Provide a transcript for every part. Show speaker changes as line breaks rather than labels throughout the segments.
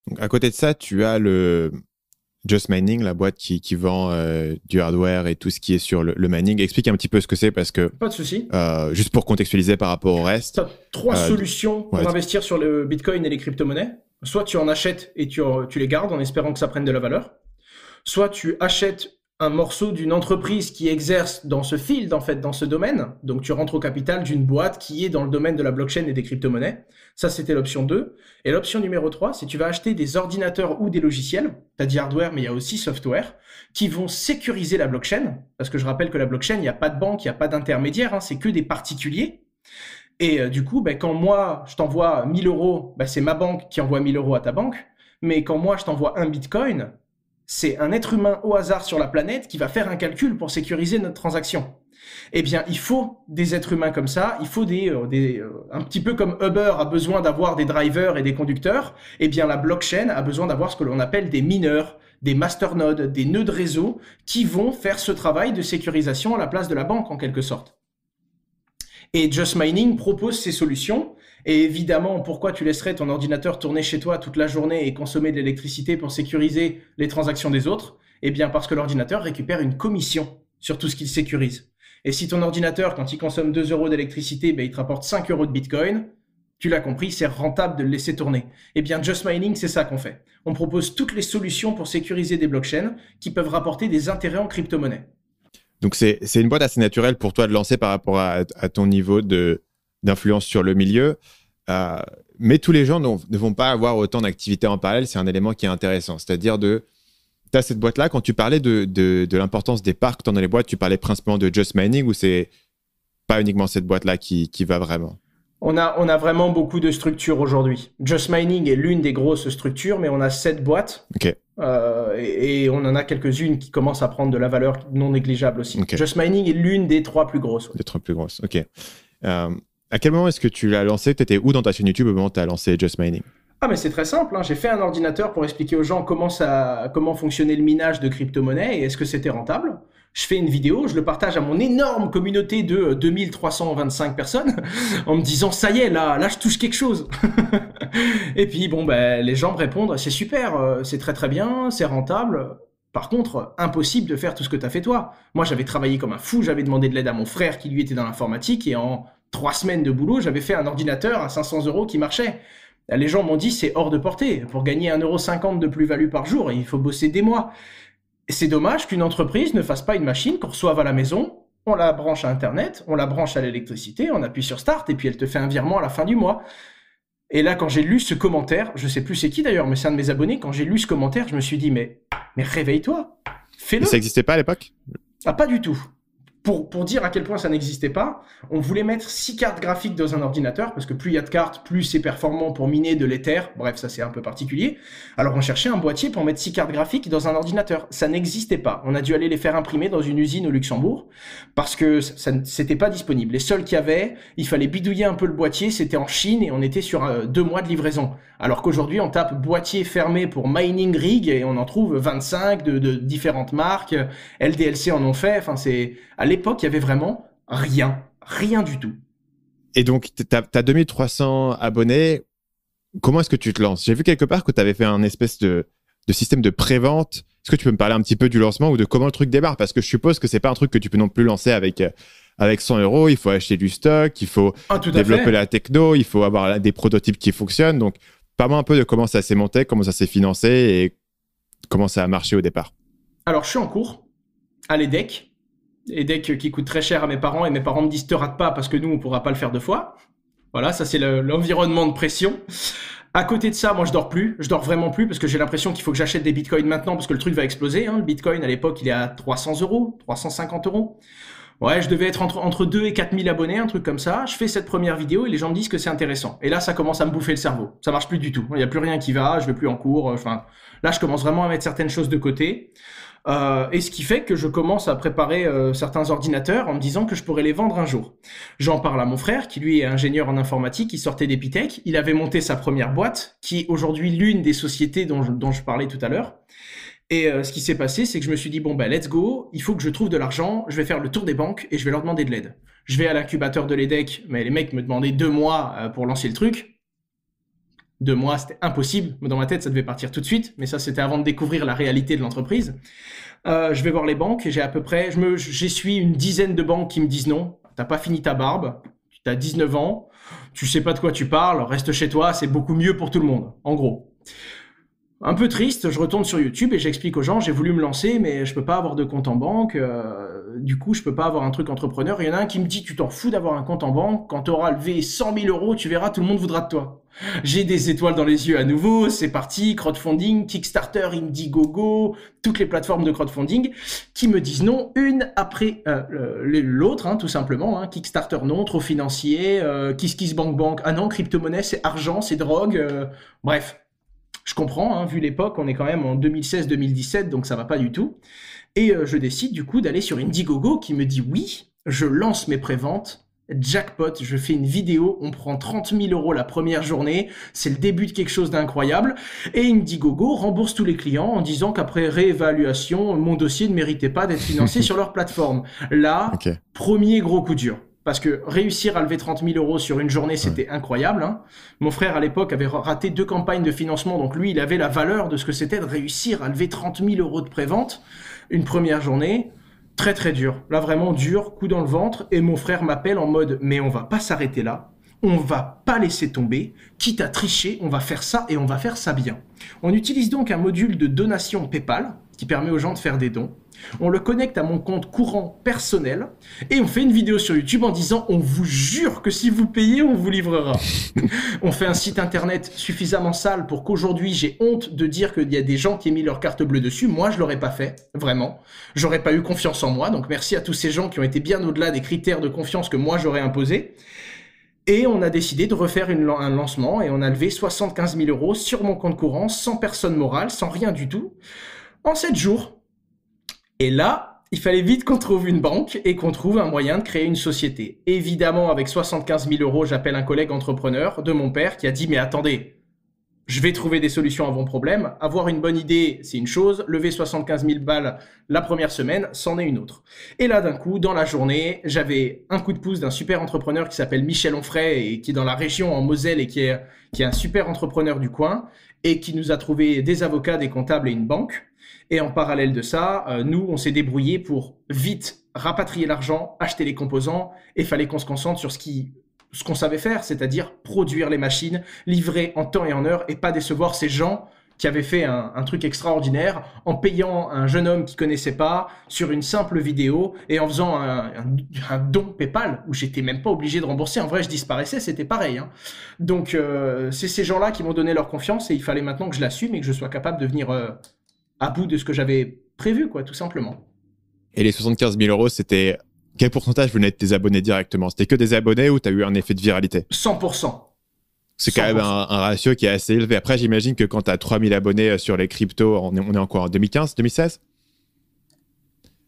Donc, à côté de ça, tu as le Just Mining, la boîte qui vend du hardware et tout ce qui est sur le mining. Explique un petit peu ce que c'est parce que,
Pas de souci.
juste pour contextualiser par rapport au
Tu
reste.
as trois solutions
Ouais,
pour investir sur le Bitcoin et les crypto-monnaies. Soit tu en achètes et tu les gardes en espérant que ça prenne de la valeur. Soit tu achètes un morceau d'une entreprise qui exerce dans ce field, en fait, dans ce domaine. Donc, tu rentres au capital d'une boîte qui est dans le domaine de la blockchain et des crypto-monnaies. Ça, c'était l'option 2. Et l'option numéro 3, c'est tu vas acheter des ordinateurs ou des logiciels. Tu as dit hardware, mais il y a aussi software, qui vont sécuriser la blockchain. Parce que je rappelle que la blockchain, il n'y a pas de banque, il n'y a pas d'intermédiaire, hein, c'est que des particuliers. Et du coup, quand moi, je t'envoie 1000 euros, c'est ma banque qui envoie 1000 euros à ta banque. Mais quand moi, je t'envoie un bitcoin, c'est un être humain au hasard sur la planète qui va faire un calcul pour sécuriser notre transaction. Eh bien, il faut des êtres humains comme ça, il faut un petit peu comme Uber a besoin d'avoir des drivers et des conducteurs, eh bien la blockchain a besoin d'avoir ce que l'on appelle des mineurs, des masternodes, des nœuds de réseau qui vont faire ce travail de sécurisation à la place de la banque en quelque sorte. Et Just Mining propose ces solutions. Et évidemment, pourquoi tu laisserais ton ordinateur tourner chez toi toute la journée et consommer de l'électricité pour sécuriser les transactions des autres? Eh bien, parce que l'ordinateur récupère une commission sur tout ce qu'il sécurise. Et si ton ordinateur, quand il consomme 2 euros d'électricité, il te rapporte 5 euros de Bitcoin, tu l'as compris, c'est rentable de le laisser tourner. Eh bien, Just Mining, c'est ça qu'on fait. On propose toutes les solutions pour sécuriser des blockchains qui peuvent rapporter des intérêts en crypto-monnaie.
Donc, c'est une boîte assez naturelle pour toi de lancer par rapport à ton niveau d'influence sur le milieu. Mais tous les gens ne vont pas avoir autant d'activités en parallèle. C'est un élément qui est intéressant. C'est-à-dire tu as cette boîte-là. Quand tu parlais de l'importance des parcs dans les boîtes, tu parlais principalement de Just Mining ou c'est pas uniquement cette boîte-là qui va vraiment?
On a vraiment beaucoup de structures aujourd'hui. Just Mining est l'une des grosses structures, mais on a 7 boîtes.
OK.
Et on en a quelques-unes qui commencent à prendre de la valeur non négligeable aussi.
Okay.
Just Mining est l'une des 3 plus grosses. Ouais.
Des 3 plus grosses, OK. À quel moment est-ce que tu l'as lancé? Tu étais où dans ta chaîne YouTube au moment où tu as lancé Just Mining?
Ah, mais c'est très simple. J'ai fait un ordinateur pour expliquer aux gens comment fonctionnait le minage de crypto-monnaies et est-ce que c'était rentable. Je fais une vidéo, je le partage à mon énorme communauté de 2325 personnes en me disant ça y est, là je touche quelque chose. Et puis les gens me répondent c'est super, c'est très très bien, c'est rentable. Par contre, impossible de faire tout ce que tu as fait toi. Moi, j'avais travaillé comme un fou, j'avais demandé de l'aide à mon frère qui lui était dans l'informatique et en 3 semaines de boulot, j'avais fait un ordinateur à 500 euros qui marchait. Les gens m'ont dit c'est hors de portée. Pour gagner 1,50 € de plus-value par jour, il faut bosser des mois. C'est dommage qu'une entreprise ne fasse pas une machine qu'on reçoive à la maison, on la branche à Internet, on la branche à l'électricité, on appuie sur Start et puis elle te fait un virement à la fin du mois. Et là, quand j'ai lu ce commentaire, je sais plus c'est qui d'ailleurs, mais c'est un de mes abonnés, quand j'ai lu ce commentaire, je me suis dit mais réveille-toi, fais-le.
Et ça n'existait pas à l'époque?
Ah, pas du tout. Pour dire à quel point ça n'existait pas, on voulait mettre 6 cartes graphiques dans un ordinateur, parce que plus il y a de cartes, plus c'est performant pour miner de l'Ether. Bref, ça c'est un peu particulier. Alors on cherchait un boîtier pour mettre 6 cartes graphiques dans un ordinateur. Ça n'existait pas. On a dû aller les faire imprimer dans une usine au Luxembourg, parce que c'était pas disponible. Les seuls qu'il y avait, il fallait bidouiller un peu le boîtier, c'était en Chine, et on était sur 2 mois de livraison. Alors qu'aujourd'hui, on tape boîtier fermé pour mining rig, et on en trouve 25 de différentes marques. LDLC en ont fait, enfin à l'époque, il y avait vraiment rien du tout.
Et donc, tu as 2300 abonnés. Comment est-ce que tu te lances? J'ai vu quelque part que tu avais fait un espèce de système de pré-vente. Est-ce que tu peux me parler un petit peu du lancement ou de comment le truc démarre? Parce que je suppose que c'est pas un truc que tu peux non plus lancer avec 100 euros. Il faut acheter du stock, il faut développer la techno, il faut avoir des prototypes qui fonctionnent. Donc, parle-moi un peu de comment ça s'est monté, comment ça s'est financé et comment ça a marché au départ.
Alors, je suis en cours à l'EDEC. EDEC qui coûte très cher à mes parents, et mes parents me disent te rate pas parce que nous on pourra pas le faire 2 fois. Voilà, ça c'est l'environnement de pression. À côté de ça, moi je dors vraiment plus parce que j'ai l'impression qu'il faut que j'achète des bitcoins maintenant parce que le truc va exploser. Le bitcoin à l'époque il est à 300 euros, 350 euros. Ouais, je devais être entre 2 et 4 000 abonnés, un truc comme ça. Je fais cette première vidéo et les gens me disent que c'est intéressant. Et là, ça commence à me bouffer le cerveau. Ça marche plus du tout. Il n'y a plus rien qui va, je vais plus en cours. Enfin, là, je commence vraiment à mettre certaines choses de côté. Et ce qui fait que je commence à préparer certains ordinateurs en me disant que je pourrais les vendre un jour. J'en parle à mon frère, qui lui est ingénieur en informatique, il sortait d'Epitech. Il avait monté sa première boîte, qui est aujourd'hui l'une des sociétés dont je parlais tout à l'heure. Et ce qui s'est passé, c'est que je me suis dit, let's go, il faut que je trouve de l'argent, je vais faire le tour des banques et je vais leur demander de l'aide. Je vais à l'incubateur de l'EDEC, mais les mecs me demandaient 2 mois pour lancer le truc. 2 mois, c'était impossible. Dans ma tête, ça devait partir tout de suite, mais ça, c'était avant de découvrir la réalité de l'entreprise. Je vais voir les banques et j'ai à peu près, j'essuie une dizaine de banques qui me disent non, t'as pas fini ta barbe, t'as 19 ans, tu sais pas de quoi tu parles, reste chez toi, c'est beaucoup mieux pour tout le monde, en gros. Un peu triste, je retourne sur YouTube et j'explique aux gens, j'ai voulu me lancer, mais je peux pas avoir de compte en banque, du coup, je peux pas avoir un truc entrepreneur. Il y en a un qui me dit, tu t'en fous d'avoir un compte en banque, quand tu auras levé 100 000 euros, tu verras, tout le monde voudra de toi. J'ai des étoiles dans les yeux à nouveau, c'est parti, crowdfunding, Kickstarter, Indiegogo, toutes les plateformes de crowdfunding qui me disent non, une après l'autre, hein, tout simplement. Hein. Kickstarter non, trop financier, KissKissBankBank, ah non, crypto-monnaie, c'est argent, c'est drogue, bref. Je comprends, hein, vu l'époque, on est quand même en 2016-2017, donc ça va pas du tout. Et je décide du coup d'aller sur Indiegogo qui me dit oui, je lance mes préventes, jackpot, je fais une vidéo, on prend 30 000 euros la première journée, c'est le début de quelque chose d'incroyable. Et Indiegogo rembourse tous les clients en disant qu'après réévaluation, mon dossier ne méritait pas d'être financé sur leur plateforme. Là, premier gros coup dur. Parce que réussir à lever 30 000 euros sur une journée, c'était incroyable. Hein. Mon frère, à l'époque, avait raté 2 campagnes de financement. Donc lui, il avait la valeur de ce que c'était de réussir à lever 30 000 euros de prévente une première journée. Très, très dur. Là, vraiment dur, coup dans le ventre. Et mon frère m'appelle en mode « Mais on va pas s'arrêter là. On va pas laisser tomber. Quitte à tricher, on va faire ça et on va faire ça bien. » On utilise donc un module de donation PayPal qui permet aux gens de faire des dons. On le connecte à mon compte courant personnel et on fait une vidéo sur YouTube en disant « On vous jure que si vous payez, on vous livrera. » On fait un site internet suffisamment sale pour qu'aujourd'hui, j'ai honte de dire qu'il y a des gens qui ont mis leur carte bleue dessus. Moi, je l'aurais pas fait, vraiment. J'aurais pas eu confiance en moi. Donc, merci à tous ces gens qui ont été bien au-delà des critères de confiance que moi, j'aurais imposés. Et on a décidé de refaire un lancement et on a levé 75 000 euros sur mon compte courant, sans personne morale, sans rien du tout, en 7 jours. Et là, il fallait vite qu'on trouve une banque et qu'on trouve un moyen de créer une société. Évidemment, avec 75 000 euros, j'appelle un collègue entrepreneur de mon père qui a dit « Mais attendez, je vais trouver des solutions à vos problèmes. Avoir une bonne idée, c'est une chose. Lever 75 000 balles la première semaine, c'en est une autre. » Et là, d'un coup, dans la journée, j'avais un coup de pouce d'un super entrepreneur qui s'appelle Michel Onfray et qui est dans la région en Moselle et qui est un super entrepreneur du coin et qui nous a trouvé des avocats, des comptables et une banque. Et en parallèle de ça, nous, on s'est débrouillé pour vite rapatrier l'argent, acheter les composants, et fallait qu'on se concentre sur ce qu'on savait faire, c'est-à-dire produire les machines, livrer en temps et en heure, et pas décevoir ces gens qui avaient fait un truc extraordinaire en payant un jeune homme qui connaissait pas sur une simple vidéo et en faisant un don PayPal où j'étais même pas obligé de rembourser. En vrai, je disparaissais, c'était pareil. Hein. Donc, c'est ces gens-là qui m'ont donné leur confiance et il fallait maintenant que je l'assume et que je sois capable de venir à bout de ce que j'avais prévu, quoi, tout simplement.
Et les 75 000 euros, c'était... Quel pourcentage venait de tes abonnés directement? C'était que des abonnés ou tu as eu un effet de viralité?
100%.
C'est quand même un ratio qui est assez élevé. Après, j'imagine que quand tu as 3000 abonnés sur les cryptos, on est en quoi? En 2015, 2016?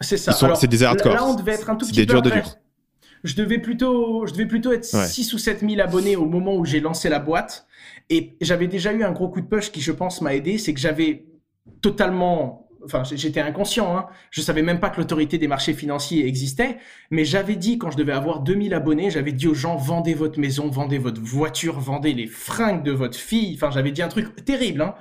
C'est ça.
C'est des hardcore.
Là, on devait être un tout petit peu
durs de
après.
dur.
Je devais plutôt être 6 ou 7 000 abonnés au moment où j'ai lancé la boîte. Et j'avais déjà eu un gros coup de push qui, je pense, m'a aidé. C'est que j'avais totalement... Enfin, j'étais inconscient, hein. Je savais même pas que l'autorité des marchés financiers existait, mais j'avais dit, quand je devais avoir 2000 abonnés, j'avais dit aux gens, vendez votre maison, vendez votre voiture, vendez les fringues de votre fille. Enfin, j'avais dit un truc terrible, hein.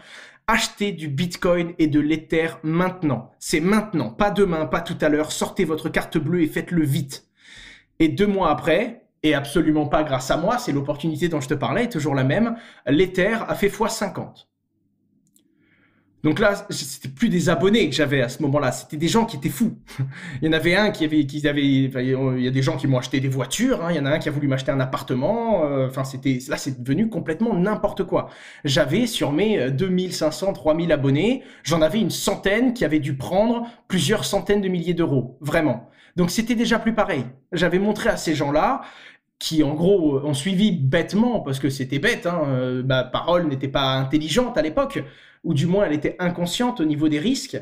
Achetez du Bitcoin et de l'Ether maintenant. C'est maintenant, pas demain, pas tout à l'heure. Sortez votre carte bleue et faites-le vite. Et 2 mois après, et absolument pas grâce à moi, c'est l'opportunité dont je te parlais, toujours la même, l'Ether a fait x50. Donc là, c'était plus des abonnés que j'avais à ce moment-là, c'était des gens qui étaient fous. Il y en avait un il y a des gens qui m'ont acheté des voitures, hein. Il y en a un qui a voulu m'acheter un appartement. Enfin, là, c'est devenu complètement n'importe quoi. J'avais sur mes 2500, 3000 abonnés, j'en avais une centaine qui avaient dû prendre plusieurs centaines de milliers d'euros, vraiment. Donc c'était déjà plus pareil. J'avais montré à ces gens-là qui en gros ont suivi bêtement, parce que c'était bête, hein, ma parole n'était pas intelligente à l'époque, ou du moins elle était inconsciente au niveau des risques,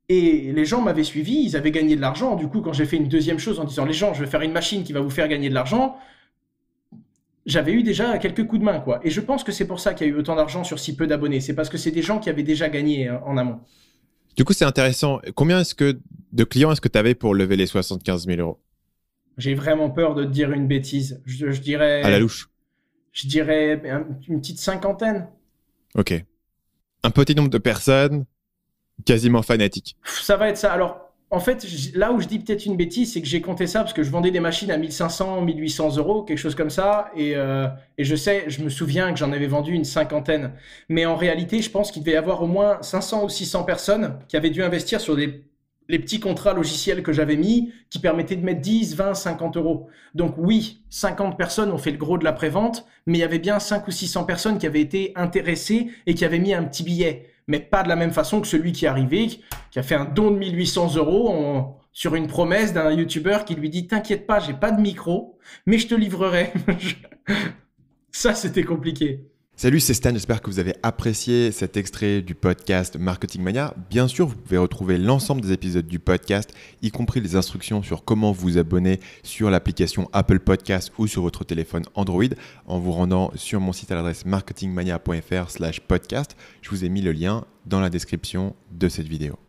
et les gens m'avaient suivi, ils avaient gagné de l'argent. Du coup, quand j'ai fait une deuxième chose en disant les gens, je vais faire une machine qui va vous faire gagner de l'argent, j'avais eu déjà quelques coups de main, quoi. Et je pense que c'est pour ça qu'il y a eu autant d'argent sur si peu d'abonnés, c'est parce que c'est des gens qui avaient déjà gagné en amont.
Du coup, c'est intéressant. Combien de clients est-ce que tu avais pour lever les 75 000 euros?
J'ai vraiment peur de te dire une bêtise. Je dirais...
À la louche.
Je dirais une petite cinquantaine.
Ok. Un petit nombre de personnes quasiment fanatiques.
Ça va être ça. Alors, en fait, là où je dis peut-être une bêtise, c'est que j'ai compté ça parce que je vendais des machines à 1500, 1800 euros, quelque chose comme ça. Et je me souviens que j'en avais vendu une cinquantaine. Mais en réalité, je pense qu'il devait y avoir au moins 500 ou 600 personnes qui avaient dû investir sur les petits contrats logiciels que j'avais mis qui permettaient de mettre 10, 20, 50 euros. Donc oui, 50 personnes ont fait le gros de la prévente, mais il y avait bien 5 ou 600 personnes qui avaient été intéressées et qui avaient mis un petit billet. Mais pas de la même façon que celui qui est arrivé, qui a fait un don de 1800 euros sur une promesse d'un YouTuber qui lui dit « T'inquiète pas, j'ai pas de micro, mais je te livrerai. » Ça, c'était compliqué.
Salut, c'est Stan, j'espère que vous avez apprécié cet extrait du podcast Marketing Mania. Bien sûr, vous pouvez retrouver l'ensemble des épisodes du podcast, y compris les instructions sur comment vous abonner sur l'application Apple Podcast ou sur votre téléphone Android en vous rendant sur mon site à l'adresse marketingmania.fr/podcast. Je vous ai mis le lien dans la description de cette vidéo.